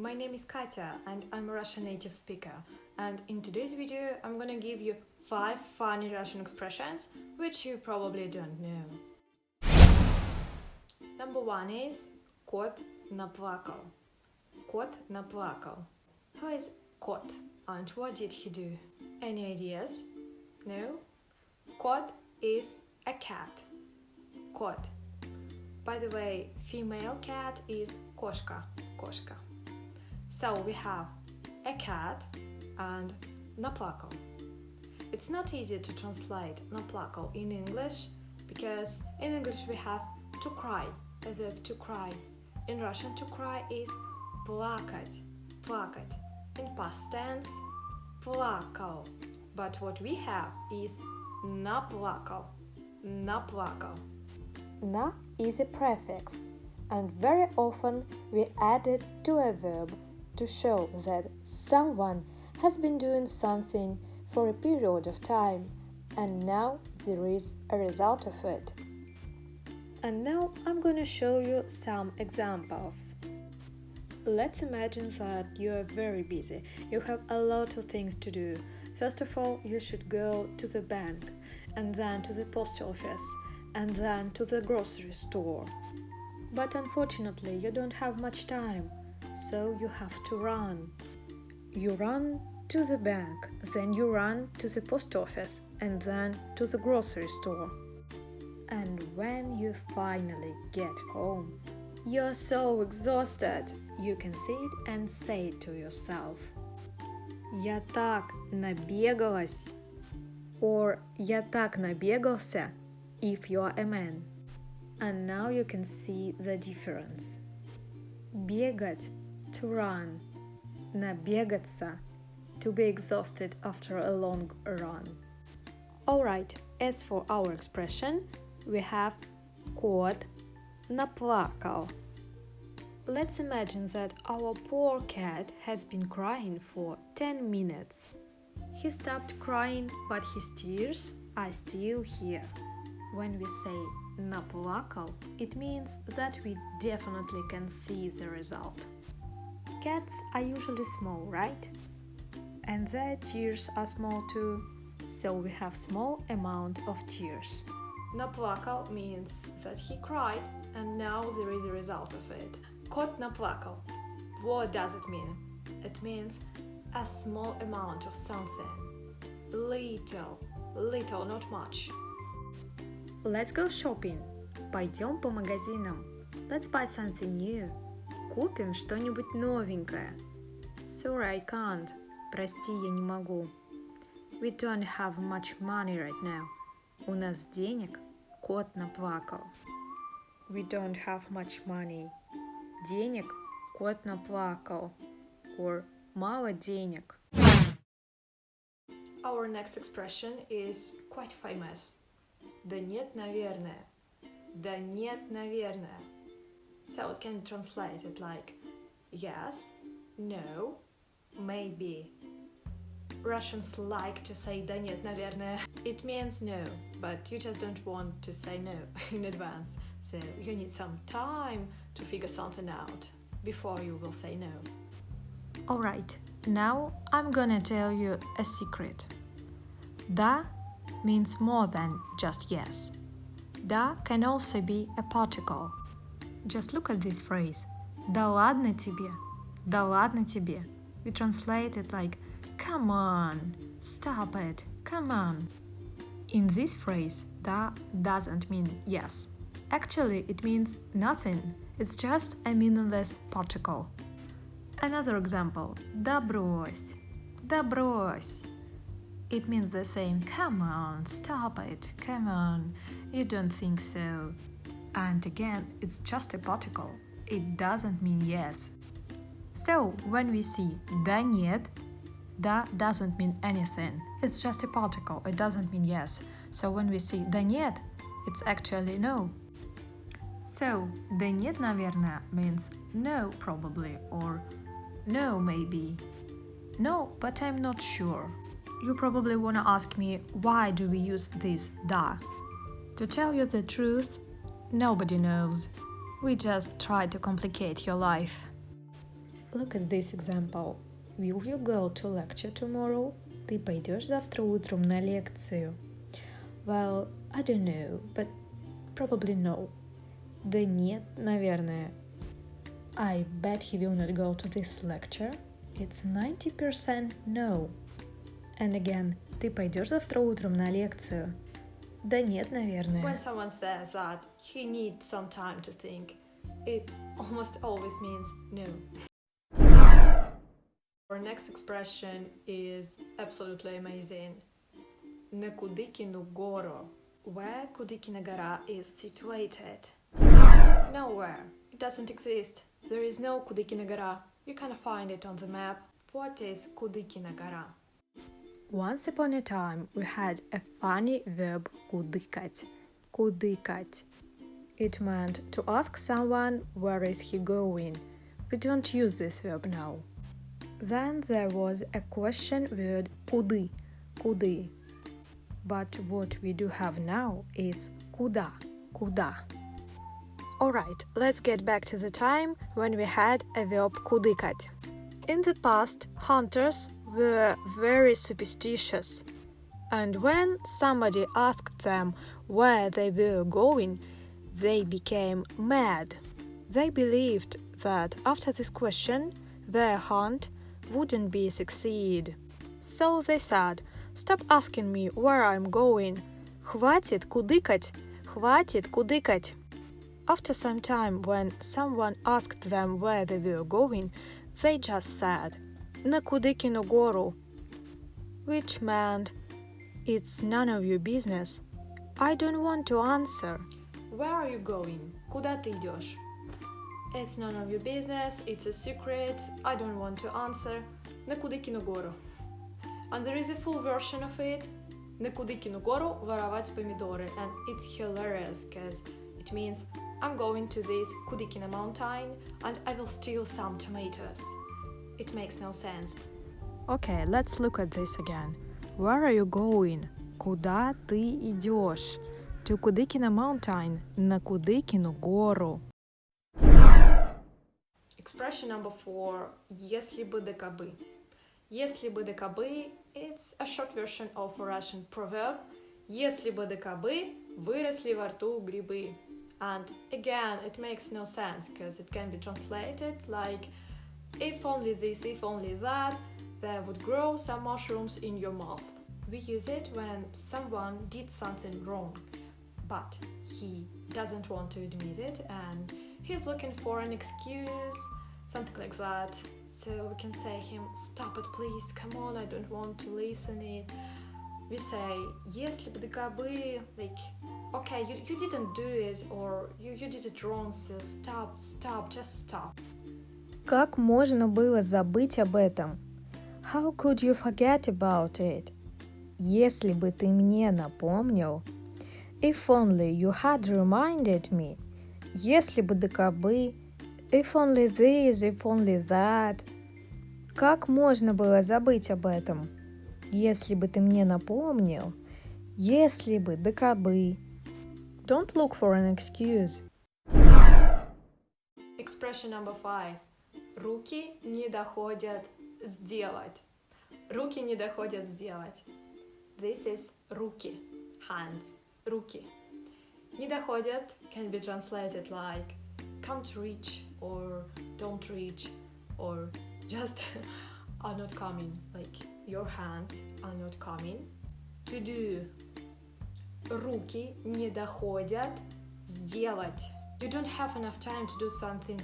my name is Katya and I'm a Russian native speaker, and in today's video I'm gonna give you 5 funny Russian expressions which you probably don't know. Number 1 is кот наплакал. Кот наплакал. Who is кот and what did he do? Any ideas? No? Кот is a cat. Кот. By the way, female cat is кошка. Кошка. So we have a cat and наплакал. It's not easy to translate наплакал in English because in English we have to cry, the verb to cry. In Russian to cry is плакать, плакать. In past tense, плакал. But what we have is наплакал, наплакал. Na is a prefix, and very often we add it to a verb to show that someone has been doing something for a period of time, and now there is a result of it. And now I'm going to show you some examples. Let's imagine that you are very busy. You have a lot of things to do. First of all, you should go to the bank, and then to the post office, and then to the grocery store. But unfortunately, you don't have much time, so you have to run. You run to the bank, then you run to the post office, and then to the grocery store. And when you finally get home, you're so exhausted, you can sit and say to yourself, «Я так набегалась» or «Я так набегался» if you are a man. And now you can see the difference. Бегать – to run, набегаться – to be exhausted after a long run. Alright, as for our expression, we have кот наплакал. Let's imagine that our poor cat has been crying for 10 minutes. He stopped crying, but his tears are still here. When we say наплакал, it means that we definitely can see the result. Cats are usually small, right? And their tears are small too, so we have small amount of tears. Наплакал means that he cried and now there is a result of it. Кот наплакал. What does it mean? It means a small amount of something. Little, not much. Let's go shopping. Пойдем по магазинам. Let's buy something new. Купим что-нибудь новенькое. Sorry, I can't. Прости, я не могу. We don't have much money right now. У нас денег кот наплакал. We don't have much money. Денег кот наплакал. Or мало денег. Our next expression is quite famous. Да нет, наверное. Да нет, наверное. So it can be translated like yes, no, maybe. Russians like to say да нет, наверное. It means no, but you just don't want to say no in advance. So you need some time to figure something out before you will say no. Alright, now I'm gonna tell you a secret. Да means more than just yes. Да can also be a particle. Just look at this phrase. Да ладно тебе. Да ладно тебе. We translate it like come on, stop it, come on. In this phrase, да doesn't mean yes. Actually, it means nothing. It's just a meaningless particle. Another example. Да брось. Да брось. It means the same. Come on, stop it, come on. You don't think so. And again, it's just a particle. It doesn't mean yes. So, when we see да нет, да doesn't mean anything. It's just a particle. It doesn't mean yes. So, when we see да нет, it's actually no. So, да нет, наверное, means no, probably, or no, maybe. No, but I'm not sure. You probably want to ask me, why do we use this da? To tell you the truth, nobody knows. We just try to complicate your life. Look at this example. Will you go to lecture tomorrow? Ты пойдешь завтра утром на лекцию? Well, I don't know, but probably no. Да нет, наверное. I bet he will not go to this lecture. It's 90% no. And again, ты пойдешь завтра утром на лекцию? Да нет, наверное. When someone says that he needs some time to think, it almost always means no. Our next expression is absolutely amazing. На Кудыкину гору. Where Kudykina гора is situated? Nowhere. It doesn't exist. There is no Kudykina гора. You can find it on the map. What is Kudykina гора? Once upon a time, we had a funny verb кудыкать. Кудыкать. It meant to ask someone where is he going. We don't use this verb now. Then there was a question word куды. Куды. But what we do have now is куда. Куда. Alright, let's get back to the time when we had a verb кудыкать. In the past, hunters were very superstitious, and when somebody asked them where they were going, they became mad. They believed that after this question, their hunt wouldn't be succeed. So they said, "Stop asking me where I'm going. Хватит кудыкать, хватит кудыкать." After some time, when someone asked them where they were going, they just said, "На Кудыкину гору," which meant, "It's none of your business. I don't want to answer." Where are you going? Куда ты идешь? It's none of your business, it's a secret, I don't want to answer. На Кудыкину гору. And there is a full version of it. На Кудыкину гору воровать помидоры. And it's hilarious because it means I'm going to this Kudykina mountain and I will steal some tomatoes. It makes no sense. Okay, let's look at this again. Where are you going? Куда ты идешь? To Kudykina mountain. На Kudykину гору. Expression number 4. Если бы да кабы. Если бы да кабы, it's a short version of a Russian proverb. Если бы да кабы, выросли во рту грибы. And again, it makes no sense because it can be translated like if only this, if only that, there would grow some mushrooms in your mouth. We use it when someone did something wrong, but he doesn't want to admit it and he's looking for an excuse, something like that. So we can say him, "Stop it, please, come on, I don't want to listen it." We say, если бы да кабы, like, okay, you didn't do it or you did it wrong, so stop, just stop. Как можно было забыть об этом? How could you forget about it? Если бы ты мне напомнил. If only you had reminded me. Если бы да кабы. If only this, if only that. Как можно было забыть об этом? Если бы ты мне напомнил. Если бы да кабы. Don't look for an excuse. Expression number 5. Руки не доходят сделать. Руки не доходят сделать. This is руки, hands, руки. Не доходят can be translated like can't reach or don't reach or just are not coming, like your hands are not coming. To do. Руки не доходят сделать. You don't have enough time to do something.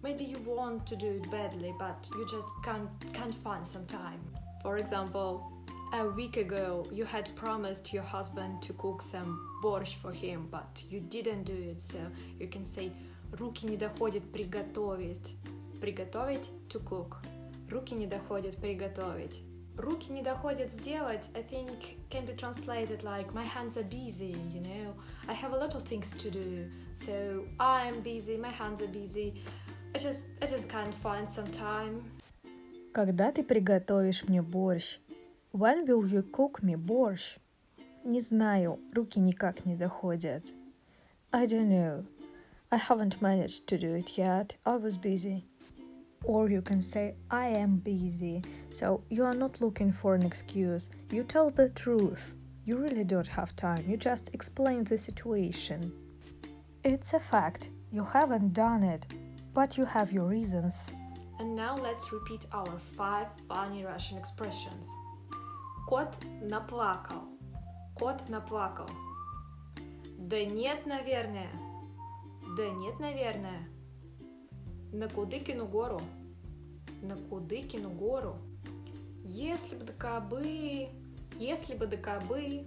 Maybe you want to do it badly, but you just can't find some time. For example, a week ago you had promised your husband to cook some борщ for him, but you didn't do it, so you can say руки не доходят приготовить. Приготовить to cook. Руки не доходят приготовить. Руки не доходят сделать, I think can be translated like my hands are busy, you know. I have a lot of things to do, so I'm busy, my hands are busy. I just can't find some time. Когда ты приготовишь мне борщ? When will you cook me борщ? Не знаю, руки никак не доходят. I don't know. I haven't managed to do it yet. I was busy. Or you can say, I am busy. So you are not looking for an excuse. You tell the truth. You really don't have time. You just explain the situation. It's a fact. You haven't done it, but you have your reasons. And now let's repeat our 5 funny Russian expressions. Кот наплакал. Кот наплакал. Да нет, наверное. Да нет, наверное. На Кудыкину гору. На Кудыкину гору. Если бы да кабы,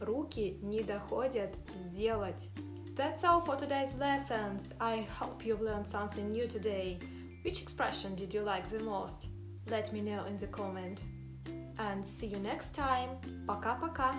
руки не доходят сделать. That's all for today's lessons. I hope you've learned something new today. Which expression did you like the most? Let me know in the comment. And see you next time. Пока-пока.